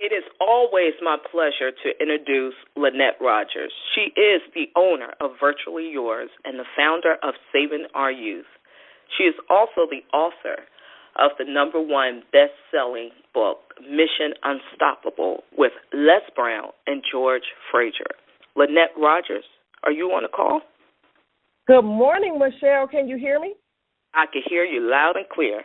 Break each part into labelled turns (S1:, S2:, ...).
S1: It is always my pleasure to introduce Lynette Rogers. She is the owner of Virtually Yours and the founder of Saving Our Youth. She is also the author of the #1 best-selling book, Mission Unstoppable, with Les Brown and George Frazier. Lynette Rogers, are you on the call?
S2: Good morning, Michelle. Can you hear me?
S1: I can hear you loud and clear.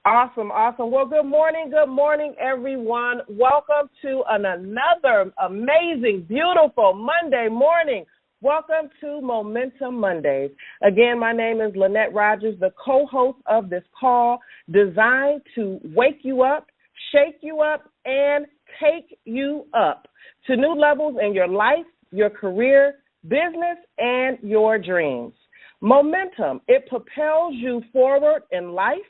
S2: Awesome. Well, good morning, everyone. Welcome to another amazing, beautiful Monday morning. Welcome to Momentum Mondays. Again, my name is Lynette Rogers, the co-host of this call, designed to wake you up, shake you up, and take you up to new levels in your life, your career, business, and your dreams. Momentum, it propels you forward in life.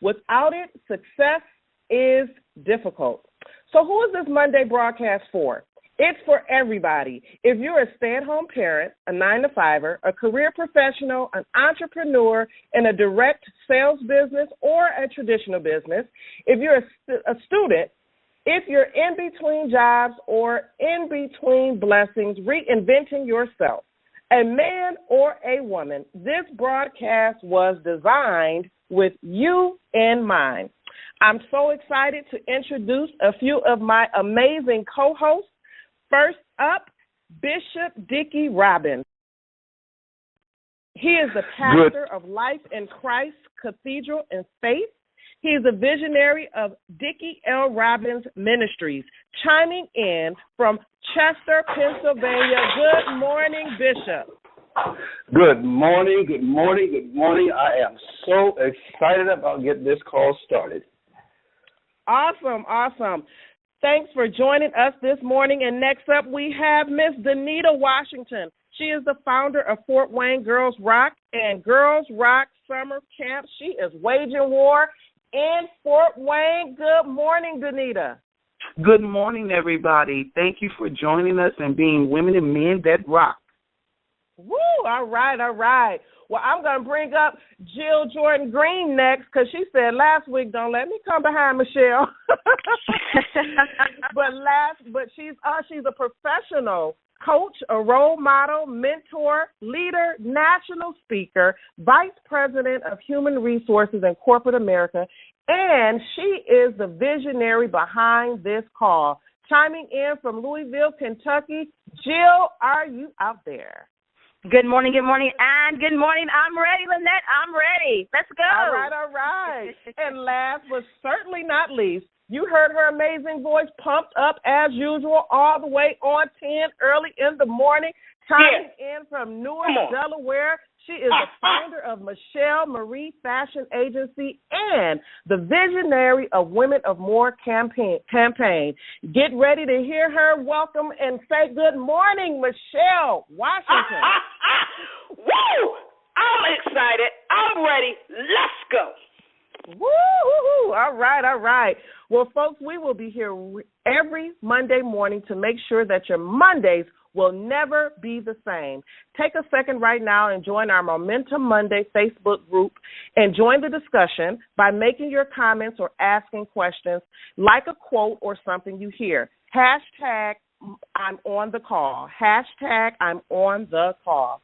S2: Without it, success is difficult. So who is this Monday broadcast for? It's for everybody. If you're a stay-at-home parent, a 9-to-5er, a career professional, an entrepreneur in a direct sales business or a traditional business, if you're a student, if you're in between jobs or in between blessings, reinventing yourself, a man or a woman, this broadcast was designed with you in mind. I'm so excited to introduce a few of my amazing co-hosts. First up, Bishop Dickie Robbins. He is the pastor of Life in Christ Cathedral and Faith. He is a visionary of Dickie L. Robbins Ministries, chiming in from Chester, Pennsylvania. Good morning, Bishop.
S3: Good morning. I am so excited about getting this call started.
S2: Awesome. Thanks for joining us this morning. And next up, we have Miss Danita Washington. She is the founder of Fort Wayne Girls Rock and Girls Rock Summer Camp. She is waging war in Fort Wayne. Good morning, Danita.
S4: Good morning, everybody. Thank you for joining us and being women and men that rock.
S2: Woo, all right. Well, I'm going to bring up Jill Jordan Green next because she said last week, don't let me come behind Michelle. but she's a professional coach, a role model, mentor, leader, national speaker, vice president of human resources in corporate America, and she is the visionary behind this call. Chiming in from Louisville, Kentucky, Jill, are you out there?
S5: Good morning, and good morning. I'm ready, Lynette. I'm ready. Let's go.
S2: All right. And last but certainly not least, you heard her amazing voice pumped up as usual all the way on 10 early in the morning, chiming in from Newark, Delaware. She is the founder of Michelle Marie Fashion Agency and the visionary of Women of More campaign. Get ready to hear her. Welcome and say good morning, Michelle Washington.
S1: Woo! I'm excited. I'm ready. Let's go.
S2: Woo! All right. Well, folks, we will be here every Monday morning to make sure that your Mondays will never be the same. Take a second right now and join our Momentum Monday Facebook group and join the discussion by making your comments or asking questions like a quote or something you hear. Hashtag I'm on the call. Hashtag I'm on the call.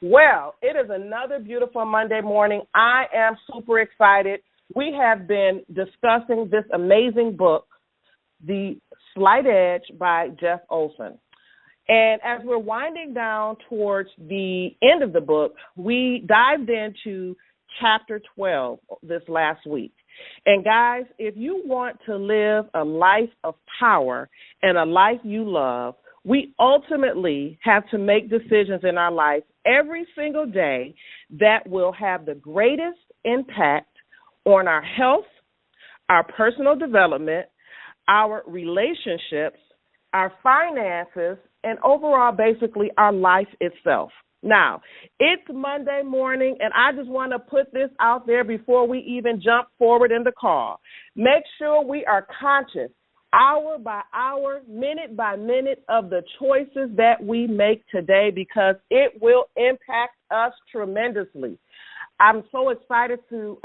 S2: Well, it is another beautiful Monday morning. I am super excited. We have been discussing this amazing book, The Slight Edge by Jeff Olson. And as we're winding down towards the end of the book, we dived into chapter 12 this last week. And guys, if you want to live a life of power and a life you love, we ultimately have to make decisions in our life every single day that will have the greatest impact on our health, our personal development, our relationships, our finances, and overall, basically, our life itself. Now, it's Monday morning, and I just want to put this out there before we even jump forward in the call. Make sure we are conscious, hour by hour, minute by minute, of the choices that we make today because it will impact us tremendously. I'm so excited to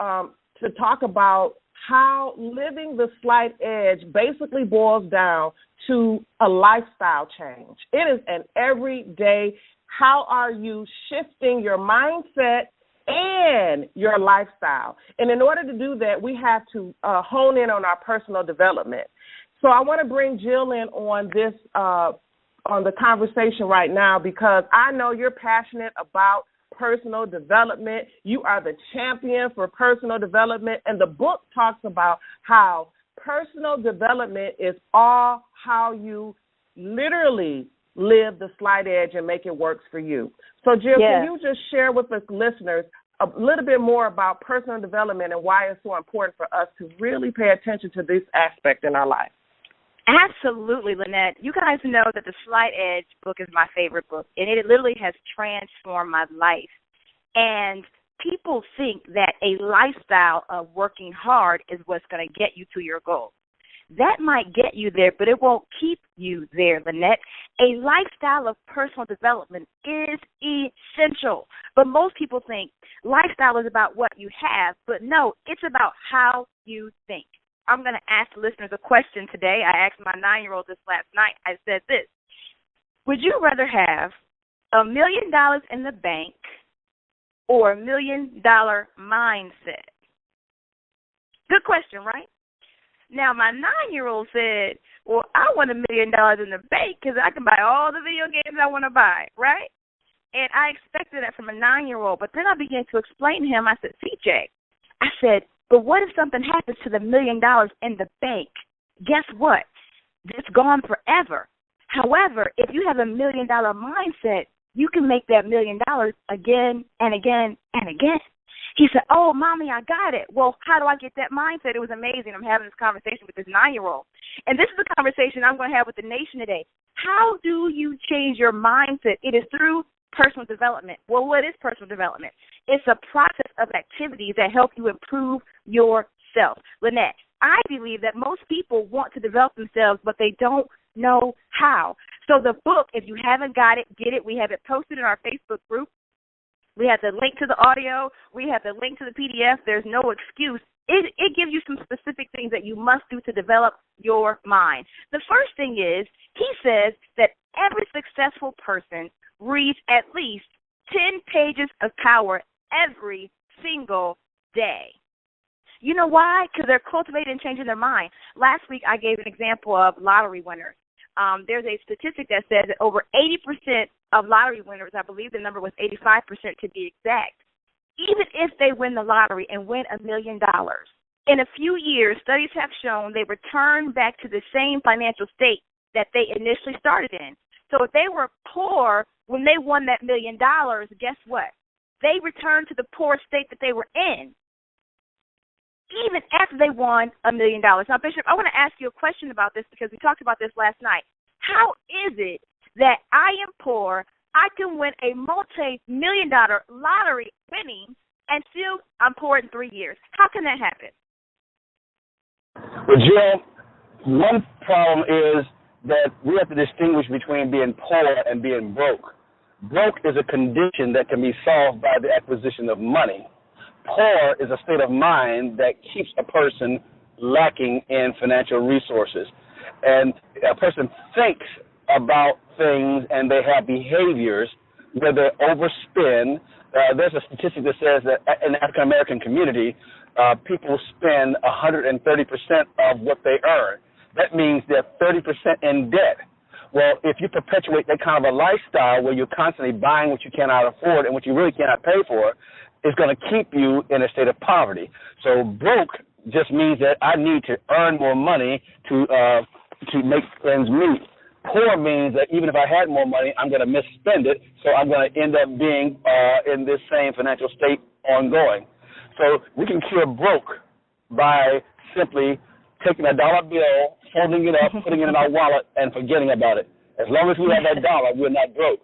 S2: talk about how living the slight edge basically boils down to a lifestyle change. It is an everyday, how are you shifting your mindset and your lifestyle? And in order to do that, we have to hone in on our personal development. So I want to bring Jill in on this, on the conversation right now, because I know you're passionate about personal development. You are the champion for personal development, and the book talks about how personal development is all how you literally live the slight edge and make it work for you. So, Jill, Can you just share with the listeners a little bit more about personal development and why it's so important for us to really pay attention to this aspect in our life?
S5: Absolutely, Lynette. You guys know that the Slight Edge book is my favorite book, and it literally has transformed my life. And people think that a lifestyle of working hard is what's going to get you to your goal. That might get you there, but it won't keep you there, Lynette. A lifestyle of personal development is essential. But most people think lifestyle is about what you have, but no, it's about how you think. I'm going to ask listeners a question today. I asked my 9-year-old this last night. I said this: would you rather have $1 million in the bank or $1 million mindset? Good question, right? Now, my 9-year-old said, well, I want $1 million in the bank because I can buy all the video games I want to buy, right? And I expected that from a 9-year-old. But then I began to explain to him. I said, CJ, I said, but what if something happens to the $1 million in the bank? Guess what? It's gone forever. However, if you have $1 million mindset, you can make that $1 million again and again and again. He said, oh, Mommy, I got it. Well, how do I get that mindset? It was amazing. I'm having this conversation with this 9-year-old. And this is a conversation I'm going to have with the nation today. How do you change your mindset? It is through personal development. Well, what is personal development? It's a process of activities that help you improve yourself. Lynette, I believe that most people want to develop themselves, but they don't know how. So the book, if you haven't got it, get it. We have it posted in our Facebook group. We have the link to the audio. We have the link to the PDF. There's no excuse. It gives you some specific things that you must do to develop your mind. The first thing is, he says that every successful person reads at least 10 pages of power every single day. You know why? Because they're cultivating and changing their mind. Last week I gave an example of lottery winners. There's a statistic that says that over 80% of lottery winners, I believe the number was 85% to be exact, even if they win the lottery and win $1 million, in a few years, studies have shown they return back to the same financial state that they initially started in. So if they were poor when they won that $1 million, guess what? They returned to the poor state that they were in, even after they won $1 million. Now, Bishop, I want to ask you a question about this because we talked about this last night. How is it that I am poor, I can win a multi-million-dollar lottery winning, and still I'm poor in 3 years? How can that happen?
S3: Well, Jill, one problem is that we have to distinguish between being poor and being broke. Broke is a condition that can be solved by the acquisition of money. Poor is a state of mind that keeps a person lacking in financial resources. And a person thinks about things and they have behaviors where they overspend. There's a statistic that says that in the African American community, people spend 130% of what they earn. That means they're 30% in debt. Well, if you perpetuate that kind of a lifestyle where you're constantly buying what you cannot afford and what you really cannot pay for, it's going to keep you in a state of poverty. So broke just means that I need to earn more money to make ends meet. Poor means that even if I had more money, I'm going to misspend it, so I'm going to end up being in this same financial state ongoing. So we can cure broke by simply taking a dollar bill, folding it up, putting it in our wallet, and forgetting about it. As long as we have that dollar, we're not broke.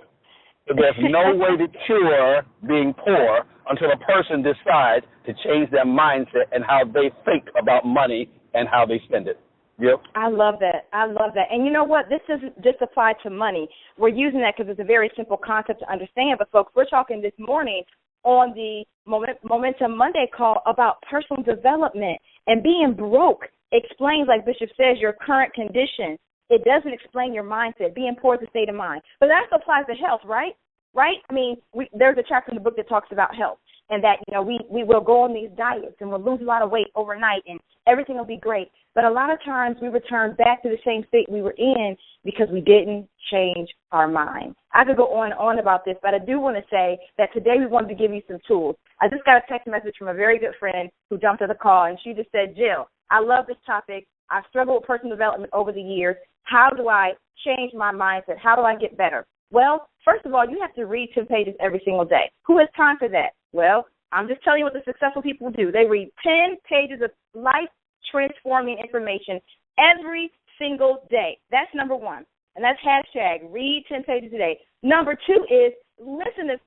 S3: But there's no way to cure being poor until a person decides to change their mindset and how they think about money and how they spend it. Yep.
S5: I love that. I love that. And you know what? This doesn't just apply to money. We're using that because it's a very simple concept to understand. But, folks, we're talking this morning on the Momentum Monday call about personal development, and being broke explains, like Bishop says, your current condition. It doesn't explain your mindset. Being poor is a state of mind. But that applies to health, right? Right? I mean, there's a chapter in the book that talks about health, and that, we will go on these diets and we'll lose a lot of weight overnight and everything will be great. But a lot of times we return back to the same state we were in because we didn't change our mind. I could go on and on about this, but I do want to say that today we wanted to give you some tools. I just got a text message from a very good friend who jumped on the call, and she just said, Jill, I love this topic. I've struggled with personal development over the years. How do I change my mindset? How do I get better? Well, first of all, you have to read 10 pages every single day. Who has time for that? Well, I'm just telling you what the successful people do. They read 10 pages of life-transforming information every single day. That's number one. And that's hashtag read 10 pages a day. Number two is listen to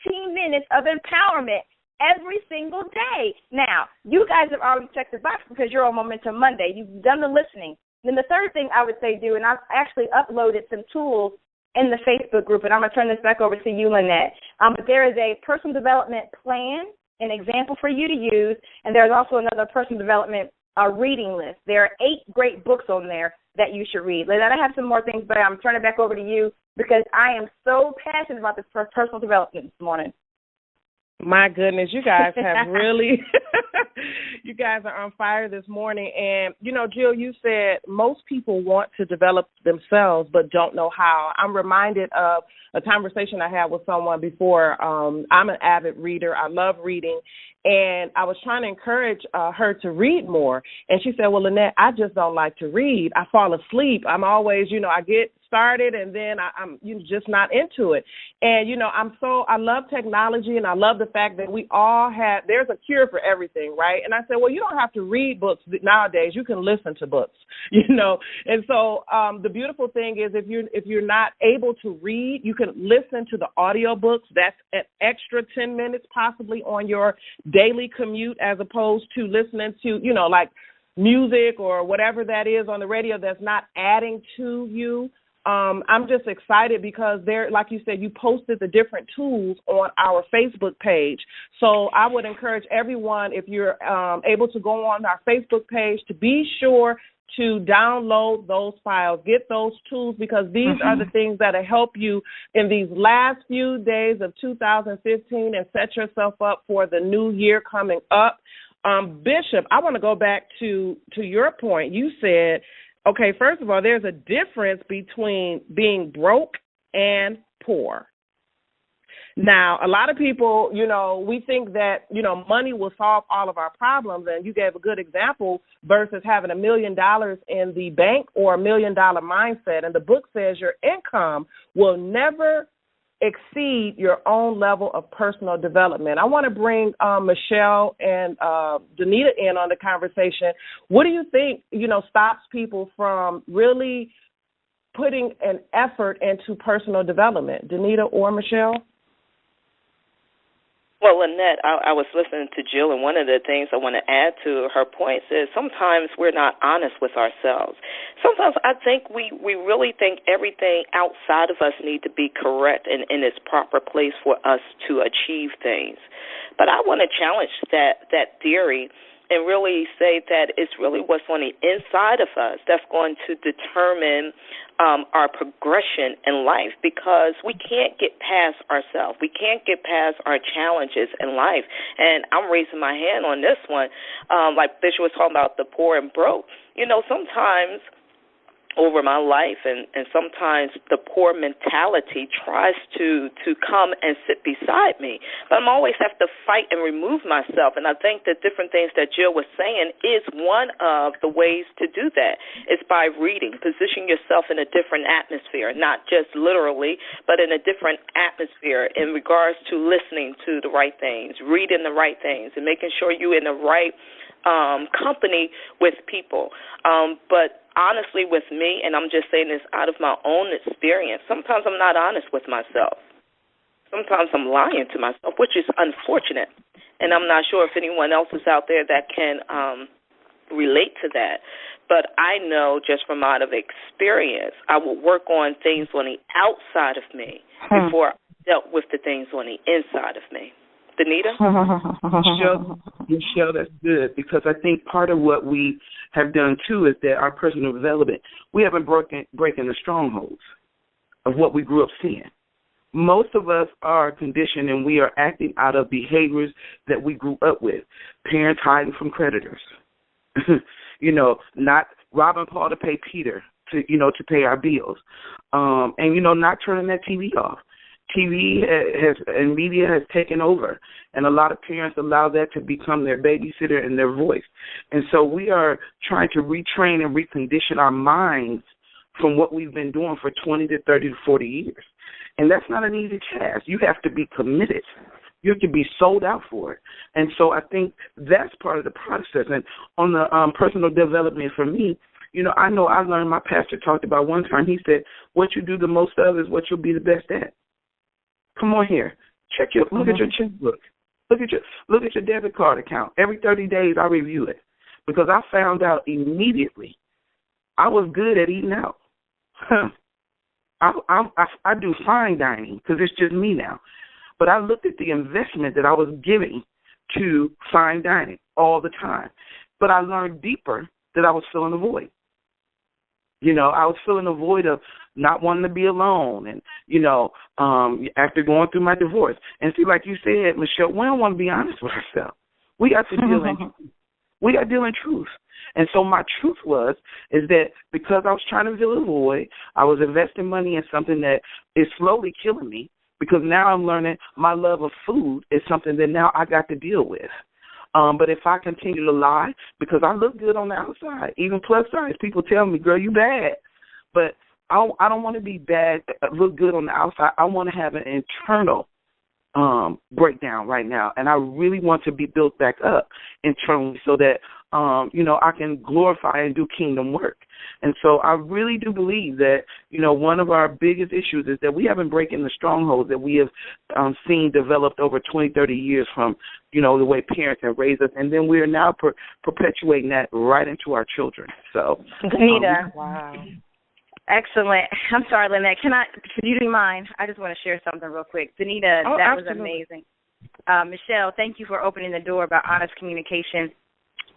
S5: 15 minutes of empowerment every single day. Now, you guys have already checked the box because you're on Momentum Monday. You've done the listening. Then the third thing I would say do, and I've actually uploaded some tools in the Facebook group, and I'm going to turn this back over to you, Lynette. But there is a personal development plan, an example for you to use, and there's also another personal development reading list. There are 8 great books on there that you should read. Lynette, I have some more things, but I'm turning it back over to you because I am so passionate about this personal development this morning.
S2: My goodness, you guys have really, you guys are on fire this morning. And, Jill, you said most people want to develop themselves but don't know how. I'm reminded of a conversation I had with someone before. I'm an avid reader. I love reading. And I was trying to encourage her to read more. And she said, well, Lynette, I just don't like to read. I fall asleep. I'm always, I get started and then I'm just not into it. And, I love technology and I love the fact that we all there's a cure for everything, right? And I said, well, you don't have to read books nowadays. You can listen to books, And so the beautiful thing is if you're not able to read, you can listen to the audio books. That's an extra 10 minutes possibly on your daily commute as opposed to listening to, like music or whatever that is on the radio that's not adding to you. I'm just excited because like you said, you posted the different tools on our Facebook page. So I would encourage everyone, if you're able to go on our Facebook page, to be sure to download those files, get those tools, because these are the things that will help you in these last few days of 2015 and set yourself up for the new year coming up. Bishop, I want to go back to your point. You said, okay, first of all, there's a difference between being broke and poor. Now, a lot of people, we think that, money will solve all of our problems, and you gave a good example versus having $1 million in the bank or $1 million mindset. And the book says your income will never exceed your own level of personal development. I want to bring Michelle and Danita in on the conversation. What do you think, stops people from really putting an effort into personal development? Danita or Michelle?
S1: Well, Lynette, I was listening to Jill, and one of the things I want to add to her points is sometimes we're not honest with ourselves. Sometimes I think we really think everything outside of us need to be correct and in its proper place for us to achieve things. But I want to challenge that theory and really say that it's really what's on the inside of us that's going to determine our progression in life, because we can't get past ourselves. We can't get past our challenges in life. And I'm raising my hand on this one. Like Bishop was talking about the poor and broke. Sometimes over my life, and sometimes the poor mentality tries to come and sit beside me. But I'm always have to fight and remove myself. And I think the different things that Jill was saying is one of the ways to do that. It's by reading, position yourself in a different atmosphere, not just literally, but in a different atmosphere in regards to listening to the right things, reading the right things, and making sure you're in the right company with people. But honestly, with me, and I'm just saying this out of my own experience, sometimes I'm not honest with myself. Sometimes I'm lying to myself, which is unfortunate. And I'm not sure if anyone else is out there that can relate to that. But I know just from out of experience, I will work on things on the outside of me before I dealt with the things on the inside of me. Danita?
S4: Michelle, that's good, because I think part of what we have done, too, is that our personal development, we haven't breaking the strongholds of what we grew up seeing. Most of us are conditioned and we are acting out of behaviors that we grew up with. Parents hiding from creditors. Not robbing Paul to pay Peter to pay our bills. And not turning that TV off. TV and media has taken over, and a lot of parents allow that to become their babysitter and their voice. And so we are trying to retrain and recondition our minds from what we've been doing for 20 to 30 to 40 years. And that's not an easy task. You have to be committed. You have to be sold out for it. And so I think that's part of the process. And on the personal development for me, I know I learned, my pastor talked about one time, he said, what you do the most of is what you'll be the best at. Come on here. Look at your checkbook. Look at your debit card account. Every 30 days I review it, because I found out immediately I was good at eating out. I do fine dining because it's just me now. But I looked at the investment that I was giving to fine dining all the time. But I learned deeper that I was filling a void. I was filling a void of not wanting to be alone, and, after going through my divorce. And see, like you said, Michelle, we don't want to be honest with ourselves. We got to deal in truth. We got to deal in truth. And so my truth is that because I was trying to fill a void, I was investing money in something that is slowly killing me, because now I'm learning my love of food is something that now I got to deal with. But if I continue to lie, because I look good on the outside, even plus size, people tell me, girl, you bad. But I don't want to be bad, look good on the outside. I want to have an internal breakdown right now. And I really want to be built back up internally so that, I can glorify and do kingdom work. And so I really do believe that, one of our biggest issues is that we haven't broken the strongholds that we have seen developed over 20, 30 years from, the way parents have raised us. And then we are now perpetuating that right into our children. So,
S5: Danita.
S2: Wow.
S5: Excellent. I'm sorry, Lynette. Can you do mind? I just want to share something real quick. Danita, that
S2: absolutely.
S5: was amazing. Michelle, thank you for opening the door about honest communication.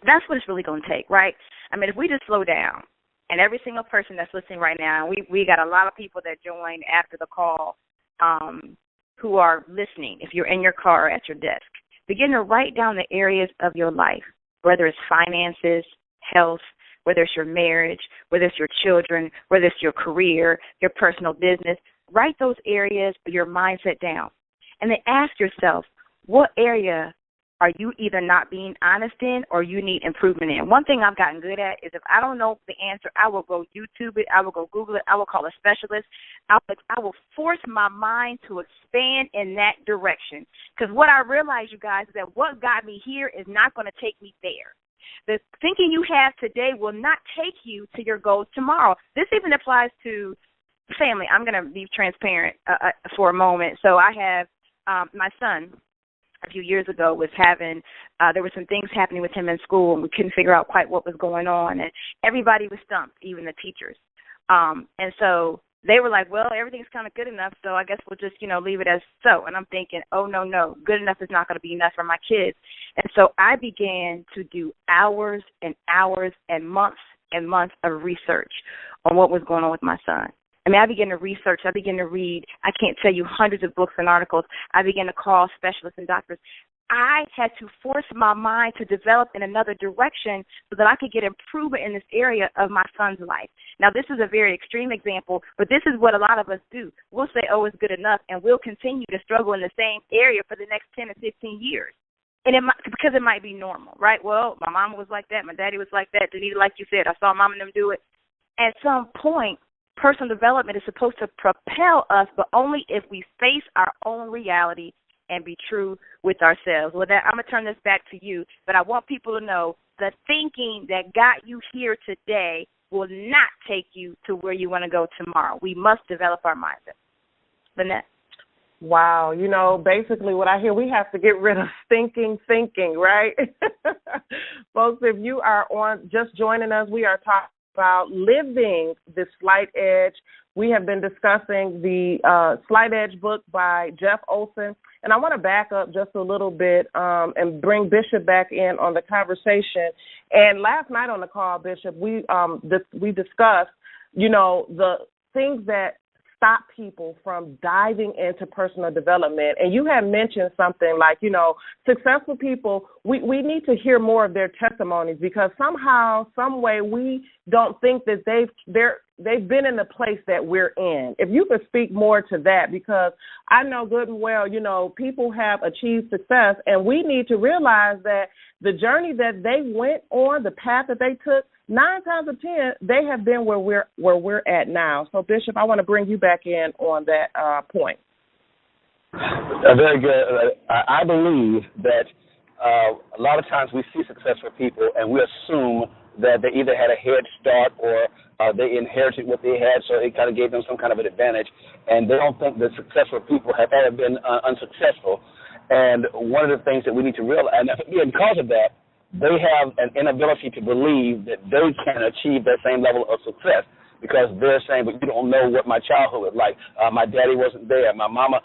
S5: That's what it's really going to take, right? I mean, if we just slow down, and every single person that's listening right now, we got a lot of people that joined after the call who are listening. If you're in your car or at your desk, begin to write down the areas of your life, whether it's finances, health, whether it's your marriage, whether it's your children, whether it's your career, your personal business. Write those areas of your mindset down. And then ask yourself, what area are you either not being honest in or you need improvement in? One thing I've gotten good at is if I don't know the answer, I will go YouTube it, I will go Google it, I will call a specialist. I will force my mind to expand in that direction. Because what I realize, you guys, is that what got me here is not going to take me there. The thinking you have today will not take you to your goals tomorrow. This even applies to family. I'm going to be transparent for a moment. So I have my son, a few years ago, was having, there were some things happening with him in school, and we couldn't figure out quite what was going on, and everybody was stumped, even the teachers. And so they were like, well, everything's kind of good enough, so I guess we'll just, leave it as so. And I'm thinking, oh, no, good enough is not going to be enough for my kids. And so I began to do hours and hours and months of research on what was going on with my son. I mean, I began to research. I began to read. I can't tell you hundreds of books and articles. I began to call specialists and doctors. I had to force my mind to develop in another direction so that I could get improvement in this area of my son's life. Now, this is a very extreme example, but this is what a lot of us do. We'll say, oh, it's good enough, and we'll continue to struggle in the same area for the next 10 or 15 years. And because it might be normal, right? Well, my mama was like that. My daddy was like that. Danita, like you said, I saw mom and them do it. At some point, personal development is supposed to propel us, but only if we face our own reality and be true with ourselves. Well, I'm going to turn this back to you, but I want people to know the thinking that got you here today will not take you to where you want to go tomorrow. We must develop our mindset. Lynette?
S2: Wow. Basically what I hear, we have to get rid of thinking, right? Folks, if you are just joining us, we are talking about living the Slight Edge. We have been discussing the Slight Edge book by Jeff Olson. And I want to back up just a little bit and bring Bishop back in on the conversation. And last night on the call, Bishop, we discussed, the things that stop people from diving into personal development. And you had mentioned something like, successful people, we need to hear more of their testimonies, because somehow, some way, we don't think that they've been in the place that we're in. If you could speak more to that, because I know good and well, people have achieved success, and we need to realize that the journey that they went on, the path that they took, 9 times out of 10, they have been where we're at now. So, Bishop, I want to bring you back in on that point.
S3: Very good. I believe that a lot of times we see successful people and we assume that they either had a head start or they inherited what they had, so it kind of gave them some kind of an advantage, and they don't think that successful people have ever been unsuccessful. And one of the things that we need to realize, and because of that, they have an inability to believe that they can achieve that same level of success, because they're saying, but you don't know what my childhood was like. My daddy wasn't there. My mama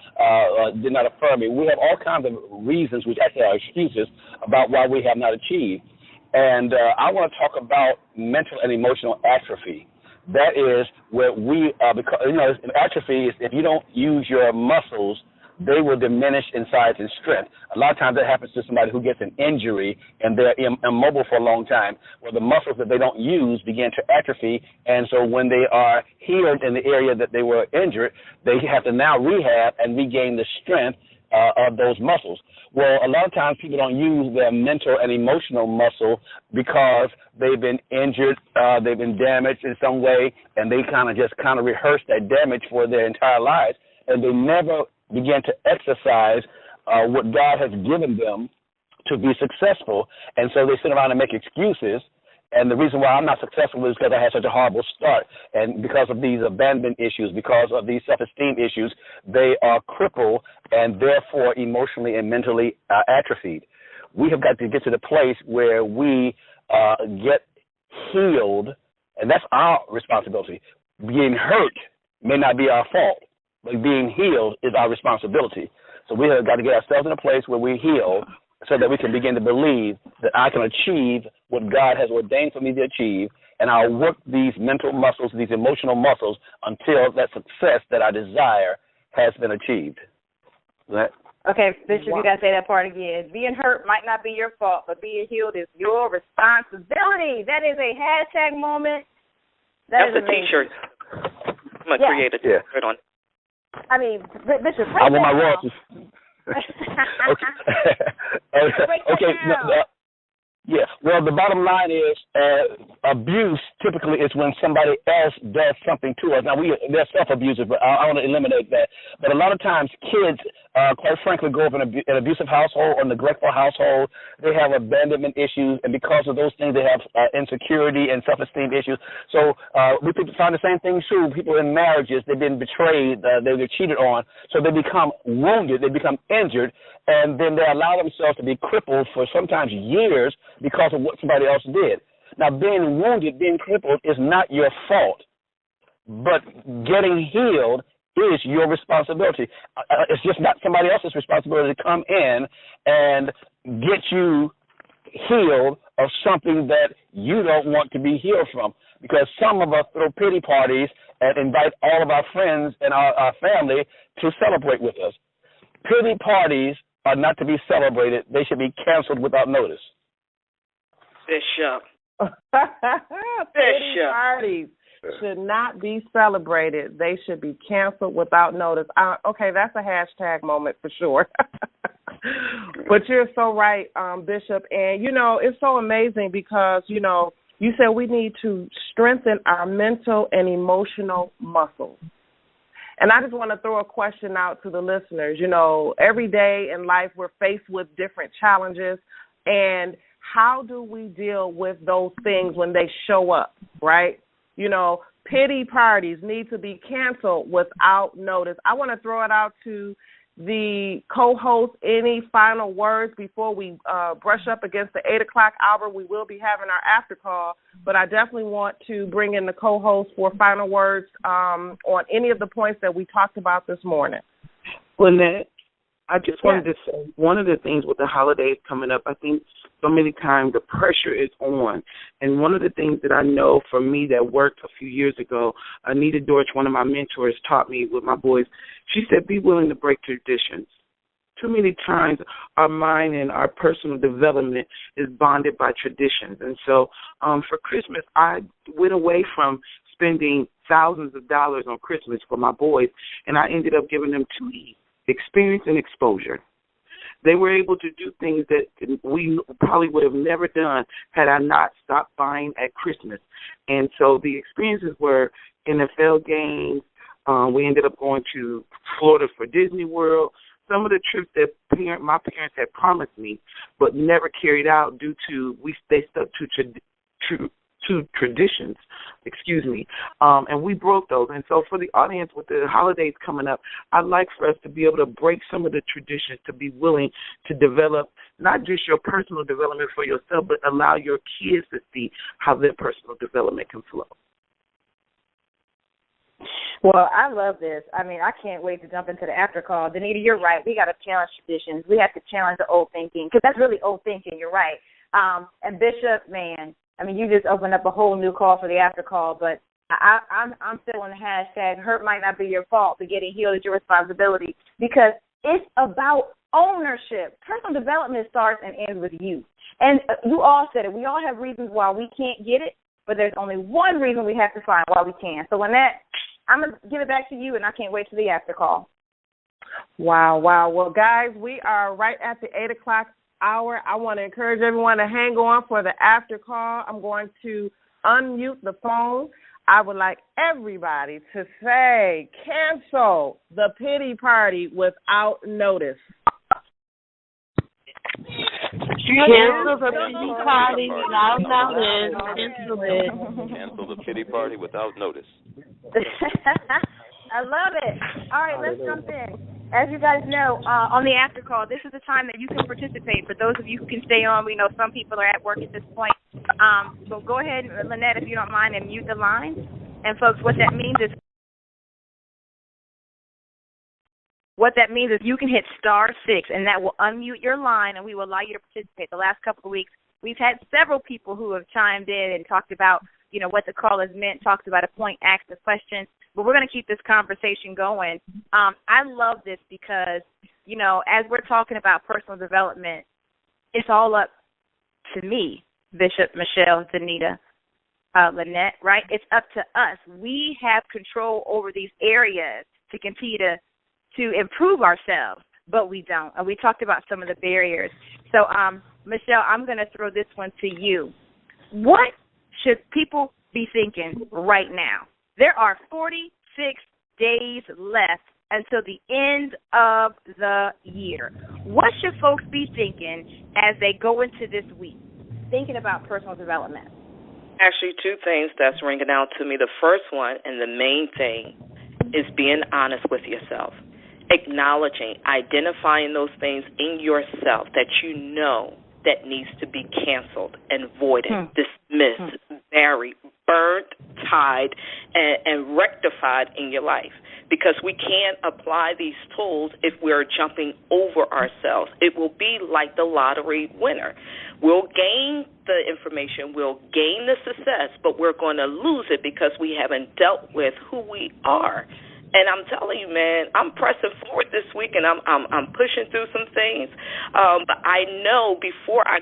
S3: did not affirm me. We have all kinds of reasons, which actually are excuses, about why we have not achieved. And I want to talk about mental and emotional atrophy. That is where because atrophy is if you don't use your muscles, they will diminish in size and strength. A lot of times that happens to somebody who gets an injury and they're immobile for a long time, where the muscles that they don't use begin to atrophy, and so when they are healed in the area that they were injured, they have to now rehab and regain the strength of those muscles. Well, a lot of times people don't use their mental and emotional muscle because they've been injured, they've been damaged in some way, and they kind of rehearse that damage for their entire lives, and they never begin to exercise what God has given them to be successful. And so they sit around and make excuses. And the reason why I'm not successful is because I had such a horrible start. And because of these abandonment issues, because of these self-esteem issues, they are crippled and therefore emotionally and mentally atrophied. We have got to get to the place where we get healed, and that's our responsibility. Being hurt may not be our fault, but being healed is our responsibility. So we have got to get ourselves in a place where we heal so that we can begin to believe that I can achieve what God has ordained for me to achieve, and I'll work these mental muscles, these emotional muscles, until that success that I desire has been achieved.
S5: Okay, Bishop, you got to say that part again. Being hurt might not be your fault, but being healed is your responsibility. That is a hashtag moment.
S1: That's a T-shirt. I'm going to create a T-shirt on.
S5: I mean, Bishop,
S3: I want my royalties. Okay. Yeah. Well, the bottom line is abuse typically is when somebody else does something to us. Now, they're self-abusers, but I want to eliminate that. But a lot of times kids, quite frankly, grow up in an abusive household or neglectful household. They have abandonment issues, and because of those things, they have insecurity and self-esteem issues. So we find the same thing true. People in marriages, they've been betrayed, they're cheated on, so they become wounded, they become injured, and then they allow themselves to be crippled for sometimes years because of what somebody else did. Now, being wounded, being crippled is not your fault, but getting healed is your responsibility. It's just not somebody else's responsibility to come in and get you healed of something that you don't want to be healed from, because some of us throw pity parties and invite all of our friends and our family to celebrate with us. Pity parties are not to be celebrated. They should be canceled without notice.
S1: Bishop.
S2: Pity parties should not be celebrated. They should be canceled without notice. Okay, that's a hashtag moment for sure. But you're so right, Bishop. And, it's so amazing because, you said we need to strengthen our mental and emotional muscles. And I just want to throw a question out to the listeners. Every day in life we're faced with different challenges, and how do we deal with those things when they show up, right? Pity parties need to be canceled without notice. I want to throw it out to the co-host any final words before we brush up against the 8 o'clock hour. We will be having our after call, but I definitely want to bring in the co-host for final words on any of the points that we talked about this morning.
S4: Lynette, I just wanted to say, one of the things with the holidays coming up, I think so many times the pressure is on. And one of the things that I know for me that worked a few years ago, Anita Dorch, one of my mentors, taught me with my boys. She said, be willing to break traditions. Too many times our mind and our personal development is bonded by traditions. And so for Christmas, I went away from spending thousands of dollars on Christmas for my boys, and I ended up giving them 2 E's, experience and exposure. They were able to do things that we probably would have never done had I not stopped buying at Christmas. And so the experiences were NFL games. We ended up going to Florida for Disney World. Some of the trips that my parents had promised me but never carried out due to they stuck to traditions, and we broke those. And so for the audience with the holidays coming up, I'd like for us to be able to break some of the traditions, to be willing to develop not just your personal development for yourself, but allow your kids to see how their personal development can flow.
S5: Well, I love this. I mean, I can't wait to jump into the after call. Danita, you're right. We got to challenge traditions. We have to challenge the old thinking, because that's really old thinking. You're right. And Bishop, man, I mean, you just opened up a whole new call for the after call, but I'm still on the hashtag hurt might not be your fault, but getting healed is your responsibility, because it's about ownership. Personal development starts and ends with you. And you all said it. We all have reasons why we can't get it, but there's only one reason we have to find why we can. So, Lynette, I'm going to give it back to you, and I can't wait for the after call.
S2: Wow. Well, guys, we are right at the 8 o'clock hour. I want to encourage everyone to hang on for the after call. I'm going to unmute the phone. I would like everybody to say, cancel the pity party without notice.
S6: Cancel the pity party without notice. Cancel it.
S7: Cancel the pity party without notice.
S5: I love it. All right, let's jump in. As you guys know, on the after call, this is the time that you can participate. For those of you who can stay on, we know some people are at work at this point. So go ahead, Lynette, if you don't mind, and mute the line. And folks, what that means is you can hit *6, and that will unmute your line, and we will allow you to participate. The last couple of weeks, we've had several people who have chimed in and talked about, what the call has meant, talked about a point, asked a question. But we're going to keep this conversation going. I love this because, as we're talking about personal development, it's all up to me, Bishop, Michelle, Danita, Lynette, right? It's up to us. We have control over these areas to continue to improve ourselves, but we don't. And we talked about some of the barriers. So, Michelle, I'm going to throw this one to you. What should people be thinking right now? There are 46 days left until the end of the year. What should folks be thinking as they go into this week, thinking about personal development?
S1: Actually, two things that's ringing out to me. The first one, and the main thing, is being honest with yourself, acknowledging, identifying those things in yourself that you know that needs to be canceled and voided, dismissed, buried, burnt, tied, and rectified in your life. Because we can't apply these tools if we're jumping over ourselves. It will be like the lottery winner. We'll gain the information, we'll gain the success, but we're going to lose it because we haven't dealt with who we are. And I'm telling you, man, I'm pressing forward this week, and I'm pushing through some things. But I know before I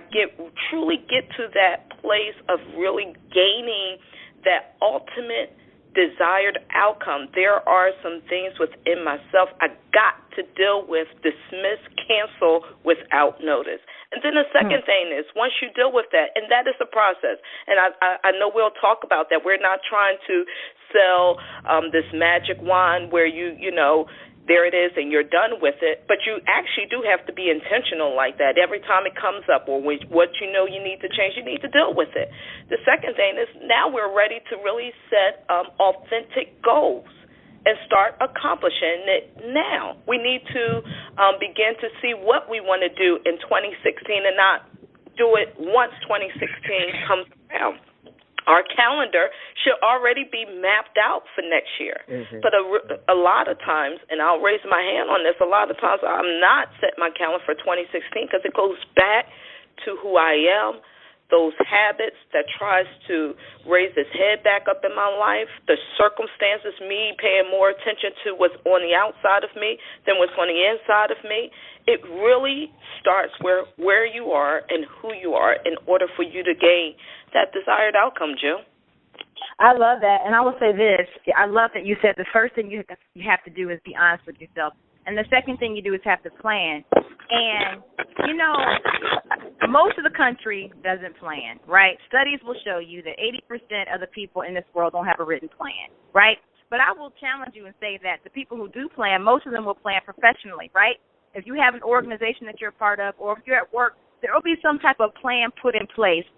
S1: truly get to that place of really gaining that ultimate desired outcome, there are some things within myself I got to deal with, dismiss, cancel without notice. And then the second thing is, once you deal with that, and that is a process, and I know we'll talk about that. We're not trying to sell this magic wand where you know, there it is and you're done with it, but you actually do have to be intentional like that. Every time it comes up or what you know you need to change, you need to deal with it. The second thing is now we're ready to really set authentic goals. and start accomplishing it now. We need to begin to see what we want to do in 2016 and not do it once 2016 comes around. Our calendar should already be mapped out for next year. But a lot of times, and I'll raise my hand on this, a lot of times I'm not setting my calendar for 2016 because it goes back to who I am, those habits that tries to raise its head back up in my life, the circumstances, me paying more attention to what's on the outside of me than what's on the inside of me. It really starts where you are and who you are in order for you to gain that desired outcome, Jill.
S5: I love that, and I will say this. I love that you said the first thing you have to do is be honest with yourself, and the second thing you do is have to plan. And, you know, most of the country doesn't plan, right? Studies will show you that 80% of the people in this world don't have a written plan, right? But I will challenge you and say that the people who do plan, most of them will plan professionally, right? If you have an organization that you're a part of, or if you're at work, there will be some type of plan put in place,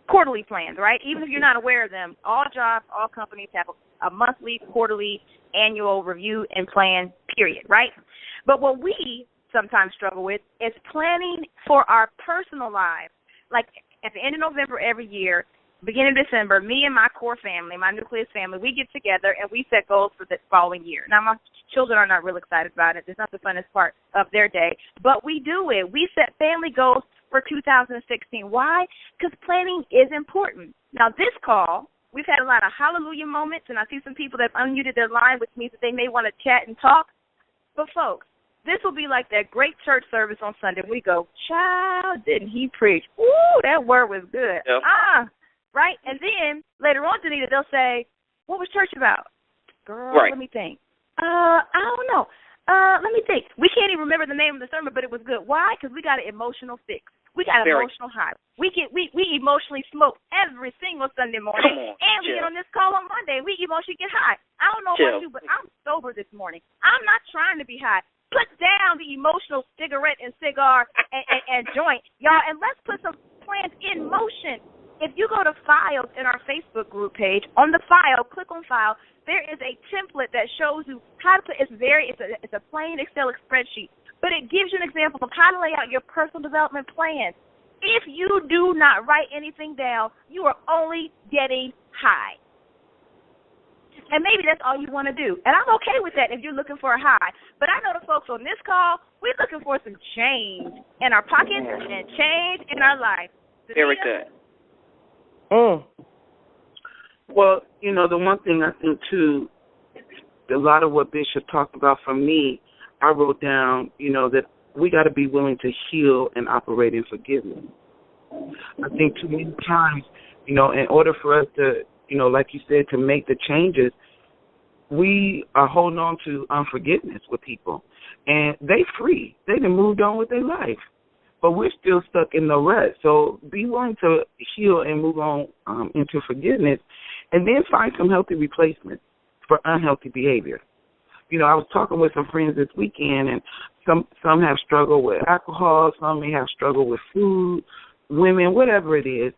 S5: quarterly plans, right? Even if you're not aware of them, all jobs, all companies have a monthly, quarterly, annual review and plan, period, right? But what we sometimes struggle with is planning for our personal lives. Like at the end of November every year, beginning of December, me and my core family, my nucleus family, we get together and we set goals for the following year. Now, my children are not real excited about it. It's not the funnest part of their day, but we do it. We set family goals for 2016. Why? Because planning is important. Now, this call, we've had a lot of hallelujah moments, and I see some people that have unmuted their line, which means that they may want to chat and talk. But, folks, this will be like that great church service on Sunday. We go, child, didn't he preach? Ooh, that word was good.
S1: Yep.
S5: Right? And then later on, Danita, they'll say, what was church about? Girl,
S1: right.
S5: Let me think. I don't know. Let me think. We can't even remember the name of the sermon, but it was good. Why? Because we got an emotional fix. We got an emotional high. We emotionally smoke every single Sunday morning. And we get on this call on Monday. We emotionally get high. I don't know about you, but I'm sober this morning. I'm not trying to be high. Put down the emotional cigarette and cigar and joint, y'all, and let's put some plans in motion. If you go to files in our Facebook group page, on the file, click on file, there is a template that shows you how to put, it's a plain Excel spreadsheet, but it gives you an example of how to lay out your personal development plans. If you do not write anything down, you are only getting high. And maybe that's all you want to do. And I'm okay with that if you're looking for a high. But I know the folks on this call, we're looking for some change in our pockets and change in our life.
S1: Very good.
S4: Well, you know, the one thing I think, too, a lot of what Bishop talked about for me, I wrote down, you know, that we got to be willing to heal and operate in forgiveness. I think too many times, you know, in order for us to, you know, like you said, to make the changes, we are holding on to unforgiveness with people. And they free. They done moved on with their life. But we're still stuck in the rut. So be willing to heal and move on into forgiveness, and then find some healthy replacements for unhealthy behavior. You know, I was talking with some friends this weekend, and some have struggled with alcohol, some may have struggled with food, women, whatever it is.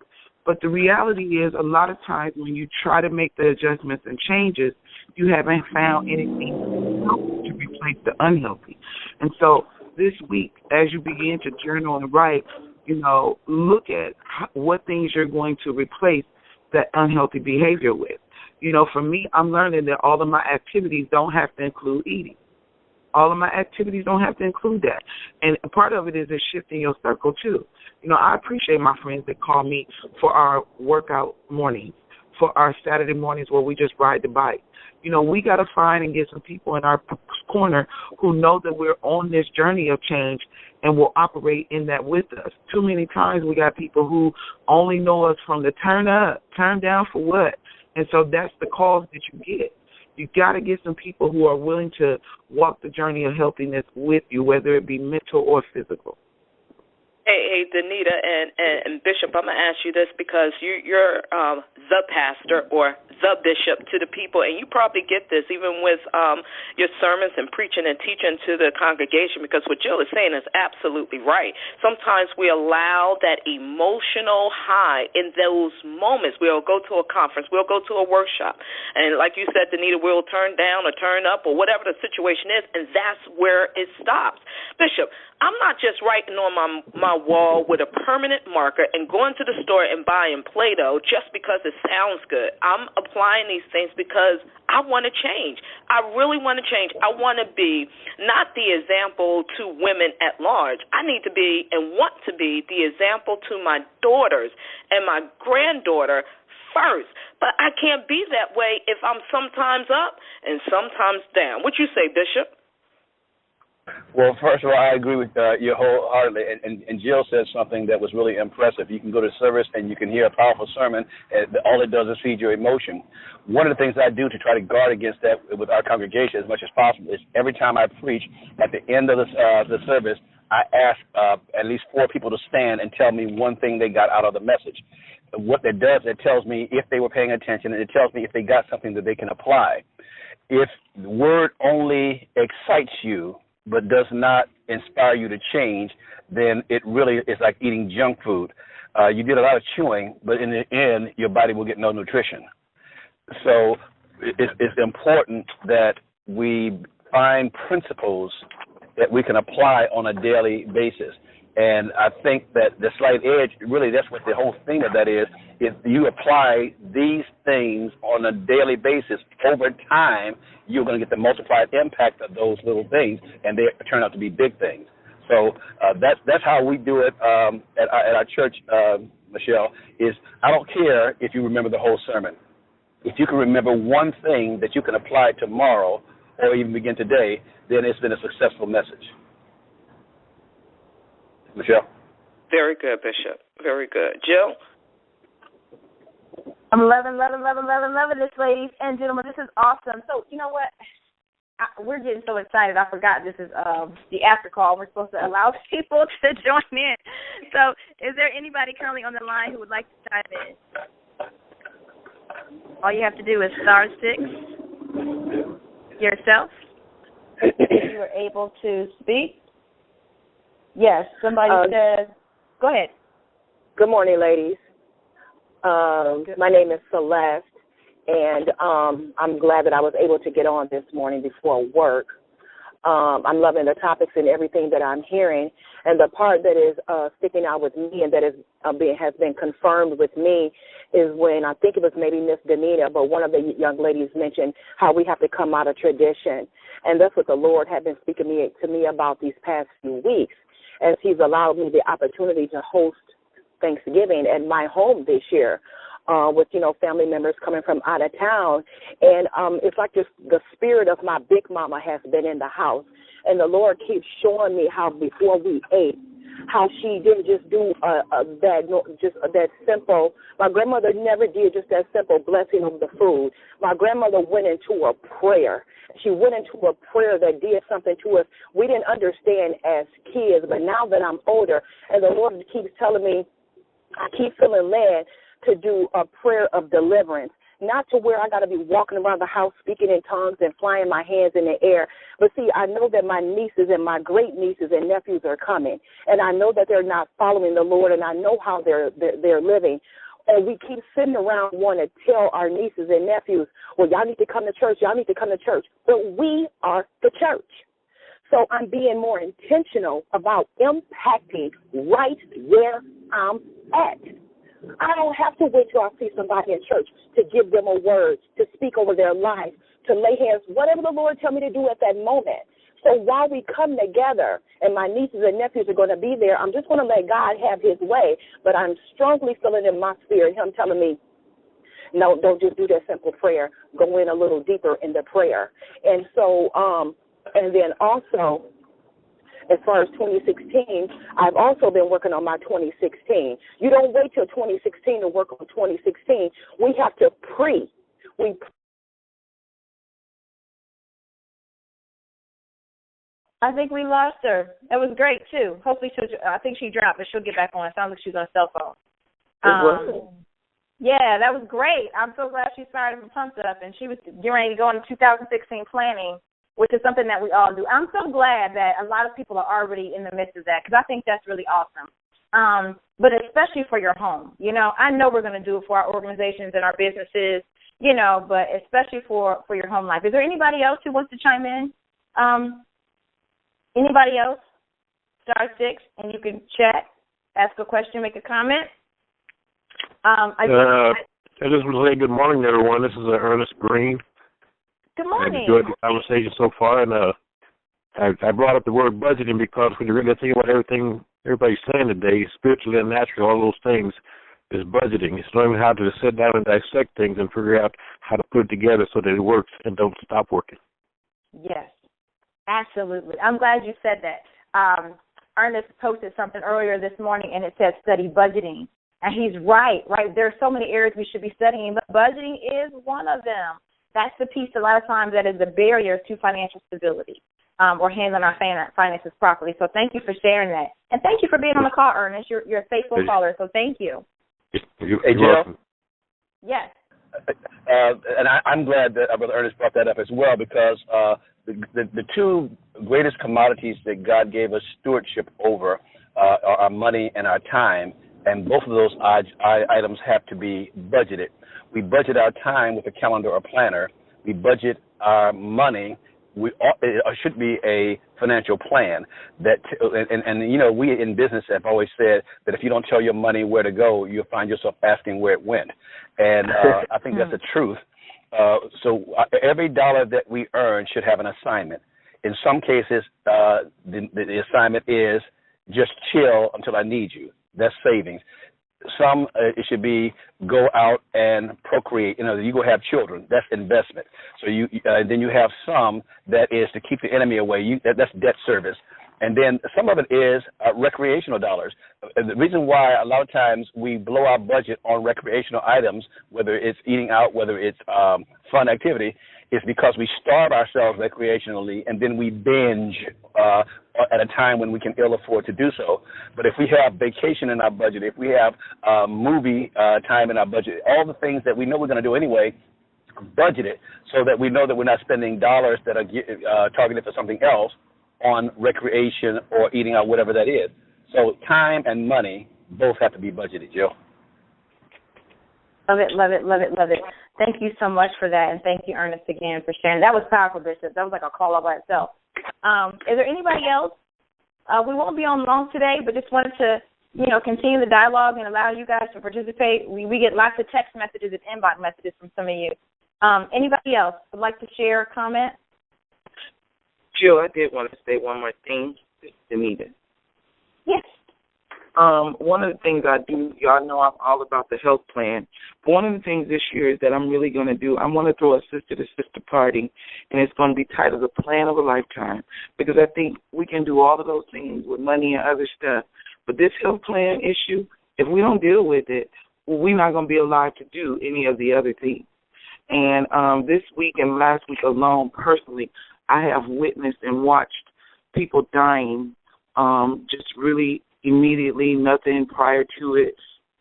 S4: But the reality is a lot of times when you try to make the adjustments and changes, you haven't found anything to replace the unhealthy. And so this week, as you begin to journal and write, you know, look at what things you're going to replace that unhealthy behavior with. You know, for me, I'm learning that all of my activities don't have to include eating. All of my activities don't have to include that. And part of it is shifting your circle, too. You know, I appreciate my friends that call me for our workout mornings, for our Saturday mornings where we just ride the bike. You know, we got to find and get some people in our corner who know that we're on this journey of change and will operate in that with us. Too many times we got people who only know us from the turn up, turn down for what? And so that's the calls that you get. You got to get some people who are willing to walk the journey of healthiness with you, whether it be mental or physical.
S1: Hey, Danita and Bishop, I'm going to ask you this because you're the pastor or the bishop to the people, and you probably get this even with your sermons and preaching and teaching to the congregation, because what Jill is saying is absolutely right. Sometimes we allow that emotional high in those moments. We'll go to a conference, we'll go to a workshop, and like you said, Danita, we'll turn down or turn up or whatever the situation is, and that's where it stops. Bishop, I'm not just writing on my wall with a permanent marker and going to the store and buying Play-Doh just because it sounds good. I'm applying these things because I want to change. I really want to change. I want to be not the example to women at large. I need to be and want to be the example to my daughters and my granddaughter first. But I can't be that way if I'm sometimes up and sometimes down. What you say, Bishop?
S3: Well, first of all, I agree with you wholeheartedly. And Jill said something that was really impressive. You can go to service and you can hear a powerful sermon, and all it does is feed your emotion. One of the things I do to try to guard against that with our congregation as much as possible is every time I preach, at the end of the service, I ask at least 4 people to stand and tell me one thing they got out of the message. What that does, it tells me if they were paying attention, and it tells me if they got something that they can apply. If the word only excites you but does not inspire you to change, then it really is like eating junk food. You did a lot of chewing, but in the end, your body will get no nutrition. So it's important that we find principles that we can apply on a daily basis. And I think that the Slight Edge, really that's what the whole thing of that is. If you apply these things on a daily basis, over time, you're going to get the multiplied impact of those little things, and they turn out to be big things. So that's how we do it at our church, Michelle, is I don't care if you remember the whole sermon. If you can remember one thing that you can apply tomorrow or even begin today, then it's been a successful message. Michelle?
S1: Very good, Bishop. Very good. Jill?
S5: I'm loving this, ladies and gentlemen. This is awesome. So, you know what? We're getting so excited. I forgot this is the after call. We're supposed to allow people to join in. So, is there anybody currently on the line who would like to chime in? All you have to do is *6 yourself. If you are able to speak. Yes, somebody says, go ahead.
S8: Good morning, ladies. My name is Celeste, and I'm glad that I was able to get on this morning before work. I'm loving the topics and everything that I'm hearing, and the part that is sticking out with me and that is has been confirmed with me is when I think it was maybe Miss Danita, but one of the young ladies mentioned how we have to come out of tradition, and that's what the Lord had been speaking to me about these past few weeks, as He's allowed me the opportunity to host Thanksgiving at my home this year. With, family members coming from out of town. And it's like just the spirit of my big mama has been in the house. And the Lord keeps showing me how before we ate, how she didn't just do that simple. My grandmother never did just that simple blessing of the food. My grandmother went into a prayer. She went into a prayer that did something to us we didn't understand as kids. But now that I'm older, and the Lord keeps telling me, I keep feeling led to do a prayer of deliverance, not to where I got to be walking around the house speaking in tongues and flying my hands in the air. But see, I know that my nieces and my great nieces and nephews are coming, and I know that they're not following the Lord, and I know how they're living. And we keep sitting around wanting to tell our nieces and nephews, well, y'all need to come to church, y'all need to come to church. But we are the church. So I'm being more intentional about impacting right where I'm at. I don't have to wait till I see somebody in church to give them a word, to speak over their life, to lay hands, whatever the Lord tell me to do at that moment. So while we come together, and my nieces and nephews are going to be there, I'm just going to let God have His way. But I'm strongly feeling in my spirit Him telling me, no, don't just do that simple prayer. Go in a little deeper in the prayer. And so, and then also, as far as 2016, I've also been working on my 2016. You don't wait till 2016 to work on 2016. We have to
S5: I think we lost her. That was great, too. Hopefully I think she dropped, but she'll get back on. It sounds like she's on a cell phone. Yeah, that was great. I'm so glad she started and pumped up, and she was getting ready to go into 2016 planning, which is something that we all do. I'm so glad that a lot of people are already in the midst of that, because I think that's really awesome. But especially for your home. I know we're going to do it for our organizations and our businesses, but especially for your home life. Is there anybody else who wants to chime in? Anybody else? Star 6, and you can chat, ask a question, make a comment. I
S9: just want to say good morning, everyone. This is Ernest Green.
S5: Good morning.
S9: I enjoyed the conversation so far, and I brought up the word budgeting because when you really think about everything everybody's saying today, spiritually and naturally, all those things is budgeting. It's knowing how to sit down and dissect things and figure out how to put it together so that it works and don't stop working.
S5: Yes, absolutely. I'm glad you said that. Ernest posted something earlier this morning, and it said study budgeting. And he's right? There are so many areas we should be studying, but budgeting is one of them. That's the piece a lot of times that is the barrier to financial stability or handling our finances properly. So thank you for sharing that. And thank you for being on the call, Ernest. You're a faithful caller, so thank you.
S3: Hey, Jill?
S5: Yes.
S3: And I'm glad that Brother Ernest brought that up as well, because the two greatest commodities that God gave us stewardship over are our money and our time, and both of those items have to be budgeted. We budget our time with a calendar or planner. We budget our money. It should be a financial plan that, and we in business have always said that if you don't tell your money where to go, you'll find yourself asking where it went. And I think that's the truth. So every dollar that we earn should have an assignment. In some cases, the assignment is just chill until I need you. That's savings. Some, it should be go out and procreate. You go have children. That's investment. So then you have some that is to keep the enemy away. That's debt service. And then some of it is recreational dollars. The reason why a lot of times we blow our budget on recreational items, whether it's eating out, whether it's fun activity, is because we starve ourselves recreationally and then we binge at a time when we can ill afford to do so. But if we have vacation in our budget, if we have movie time in our budget, all the things that we know we're going to do anyway, budget it so that we know that we're not spending dollars that are targeted for something else on recreation or eating out, whatever that is. So time and money both have to be budgeted, Jill.
S5: Love it, love it, love it, love it. Thank you so much for that, and thank you, Ernest, again, for sharing. That was powerful, Bishop. That was like a call all by itself. Is there anybody else? We won't be on long today, but just wanted to, continue the dialogue and allow you guys to participate. We get lots of text messages and inbox messages from some of you. Anybody else would like to share a comment?
S4: Jill, I did want to say one more thing to Anita.
S5: Yes.
S4: One of the things I do, y'all know I'm all about the health plan. But one of the things this year is that I'm really going to do, I want to throw a sister-to-sister party, and it's going to be titled The Plan of a Lifetime, because I think we can do all of those things with money and other stuff. But this health plan issue, if we don't deal with it, we're not going to be alive to do any of the other things. And this week and last week alone, personally, I have witnessed and watched people dying just really immediately, nothing prior to it,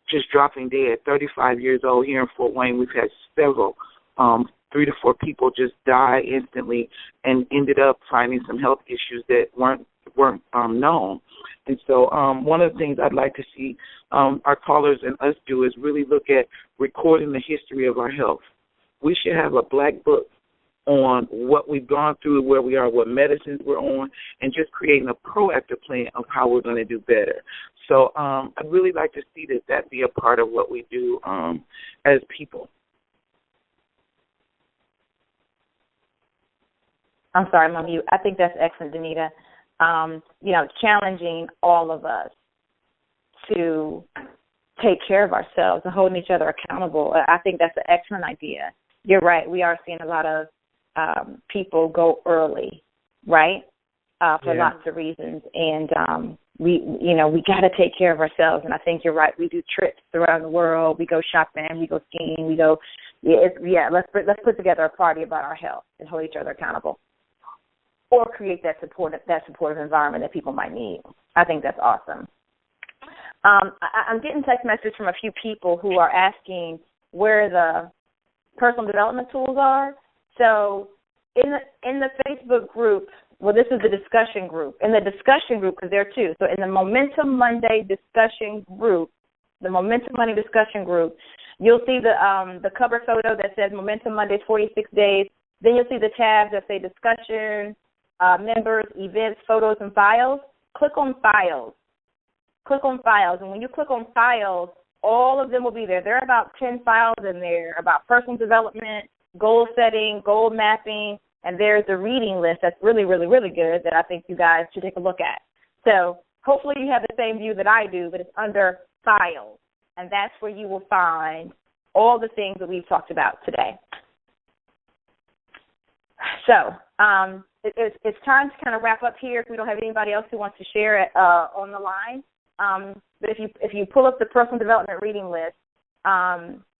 S4: just dropping dead. 35 years old here in Fort Wayne, we've had several, 3 to 4 people just die instantly and ended up finding some health issues that weren't known. And so one of the things I'd like to see our callers and us do is really look at recording the history of our health. We should have a black book on what we've gone through, where we are, what medicines we're on, and just creating a proactive plan of how we're going to do better. So I'd really like to see that be a part of what we do as people.
S5: I'm sorry, Mom. I think that's excellent, Danita. Challenging all of us to take care of ourselves and holding each other accountable. I think that's an excellent idea. You're right. We are seeing a lot of people go early, right, for lots of reasons. And we got to take care of ourselves. And I think you're right. We do trips around the world. We go shopping. We go skiing. We go. Let's put together a party about our health and hold each other accountable. or create that supportive environment that people might need. I think that's awesome. I'm getting text messages from a few people who are asking where the personal development tools are. So in the Facebook group, well, this is the discussion group. In the discussion group, because there are two. So in the Momentum Monday discussion group, you'll see the cover photo that says Momentum Mondays 46 days. Then you'll see the tabs that say discussion, members, events, photos, and files. Click on files. And when you click on files, all of them will be there. There are about 10 files in there about personal development, goal setting, goal mapping, and there's a reading list that's really, really, really good that I think you guys should take a look at. So hopefully you have the same view that I do, but it's under files, and that's where you will find all the things that we've talked about today. So it's time to kind of wrap up here if we don't have anybody else who wants to share it on the line. But if you pull up the personal development reading list,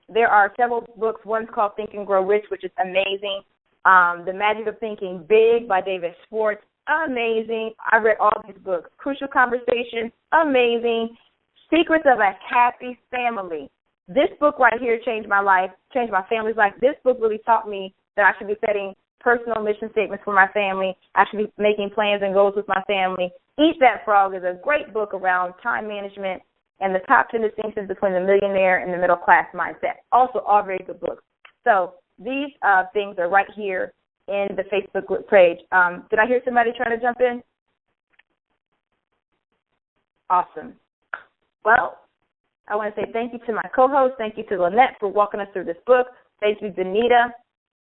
S5: there are several books. One's called Think and Grow Rich, which is amazing. The Magic of Thinking Big by David Schwartz, amazing. I read all these books. Crucial Conversations, amazing. Secrets of a Happy Family. This book right here changed my life, changed my family's life. This book really taught me that I should be setting personal mission statements for my family. I should be making plans and goals with my family. Eat That Frog is a great book around time management and the top 10 distinctions between the millionaire and the middle class mindset. Also, all very good books. So these things are right here in the Facebook group page. Did I hear somebody trying to jump in? Awesome. Well, I want to say thank you to my co-host. Thank you to Lynette for walking us through this book. Thank you to Benita,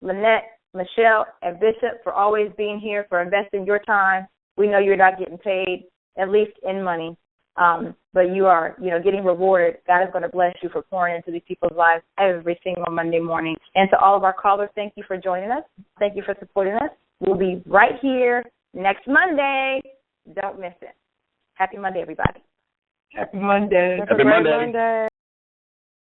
S5: Lynette, Michelle, and Bishop for always being here, for investing your time. We know you're not getting paid, at least in money, but you are, getting rewarded. God is going to bless you for pouring into these people's lives every single Monday morning. And to all of our callers, thank you for joining us. Thank you for supporting us. We'll be right here next Monday. Don't miss it. Happy Monday, everybody.
S4: Happy Monday.
S3: Happy Monday.